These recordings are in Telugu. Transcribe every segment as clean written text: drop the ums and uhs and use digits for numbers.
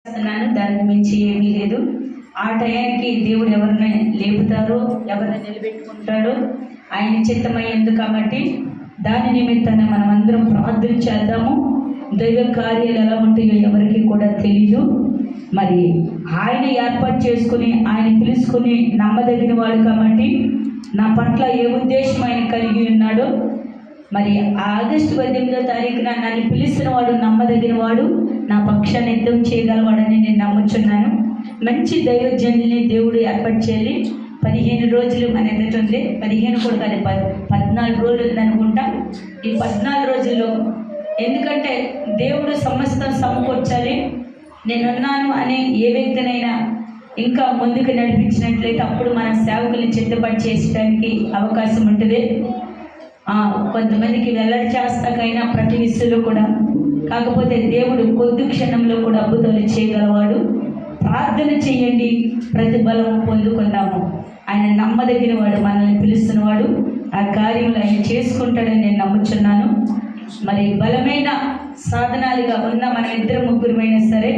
దానికి మించి ఏమీ లేదు. ఆ టయానికి దేవుడు ఎవరిని లేపుతారో, ఎవరిని నిలబెట్టుకుంటాడో ఆయన చిత్తమయ్యింది. కాబట్టి దాని నిమిత్తాన్ని మనం అందరం ప్రార్థన చేద్దాము. దైవ కార్యాలు ఎలా ఉంటాయో ఎవరికి కూడా తెలీదు. మరి ఆయన ఏర్పాటు చేసుకుని, ఆయన పిలుచుకుని నమ్మదగిన వాడు. కాబట్టి నా పట్ల ఏ ఉద్దేశం ఆయన కలిగి ఉన్నాడో, మరి ఆగస్టు 18వ తారీఖున నన్ను పిలిచిన వాడు నమ్మదగిన వాడు, నా పక్షాన్ని యుద్ధం చేయగలవాడని నేను నమ్ముచున్నాను. మంచి దైవజనుల్ని దేవుడు ఏర్పాటు చేయాలి. 15 రోజులు మన ఎదుట ఉంది. 15 కూడా కాదు, 14 రోజులు ఉందనుకుంటా. ఈ 14 రోజుల్లో ఎందుకంటే దేవుడు సమస్తం సమకూర్చాలి. నేనున్నాను అని ఏ వ్యక్తినైనా ఇంకా ముందుకు నడిపించినట్లయితే అప్పుడు మన సేవకుల్ని చిత్తపాటు చేసడానికి అవకాశం ఉంటుంది. కొంతమందికి వెల్లడి చేస్తాకైనా ప్రతి విషయంలో కూడా. కాకపోతే దేవుడు కొద్ది క్షణంలో కూడా అద్భుతాలు చేయగలవాడు. ప్రార్థన చేయండి, ప్రతిఫలం పొందుకుందాము. ఆయన నమ్మదగిన వాడు, మనల్ని పిలుస్తున్నవాడు. ఆ కార్యములు ఆయన చేసుకుంటాడని నేను నమ్ముచున్నాను. మరి బలమైన సాధనాలుగా ఉన్న మన ఇద్దరు ముగ్గురమైనా సరే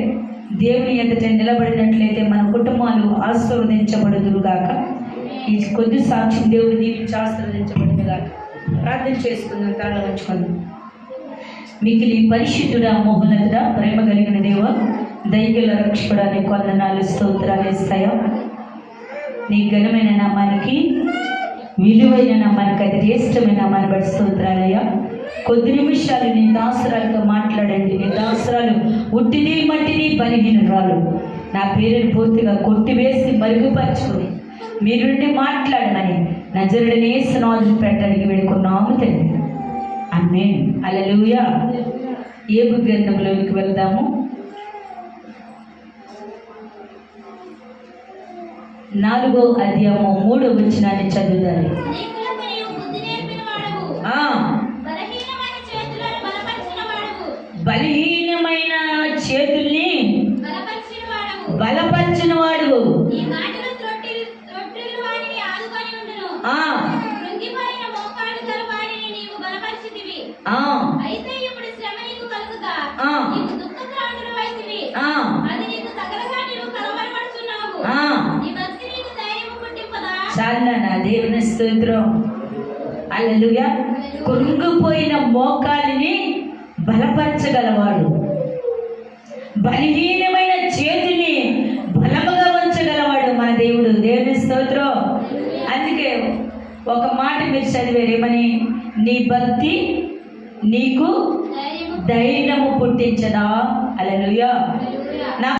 దేవుని ఎదుట నిలబడినట్లయితే మన కుటుంబాలు ఆశీర్వదించబడుదురుగాక. ఈ కొద్ది సాక్ష్యం దేవుడు దీవించి ఆశీర్వదించబడుదుగాక. ప్రార్థన చేసుకుందాం, తాళ ఉంచుకుందాం. మిగిలి పరిశుద్ధుడా, మోహనతుడా, ప్రేమ కలిగిన దేవ, దైగల రక్షకుడానికి వందనాలు, స్తోత్రాలు ఇస్తాయా. నీ ఘనమైన నామానికి, విలువైన నామానికి, అది శ్రేష్టమైన నామాన్ని బట్టి స్తోత్రాలయ్యా. కొద్ది నిమిషాలు నీ దాసరాలతో మాట్లాడండి. నీ దాసరాలు ఉట్టిది మట్టిది బలహీనురాలు. నా పేరుని పూర్తిగా కొట్టివేసి మరుగుపరుచుకుని మీరుండి మాట్లాడమని నజరుడనే యేసు నామములో పెట్టడానికి వేడుకున్నాము తండ్రి. ఆమేన్. హల్లెలూయా. యోబు గ్రంథంలోకి వెళ్దాము. 4వ అధ్యాయము 3వ వచనాన్ని చదువుదాం. బలహీనమైన చేతుల్ని బలపరిచిన వాడు, చాలా దేవుని స్తోత్రం. హల్లెలూయా. కృంగిపోయిన మోకాలిని బలపరచగలవాడు, బలహీనమైన చేతిని బలముగా ఉంచగలవాడు మన దేవుడు. దేవుని స్తోత్రం. అందుకే ఒక మాట మీరు చదివారేమని, నీ భక్తి నీకు ధైర్యము పుట్టించదా. హల్లెలూయా.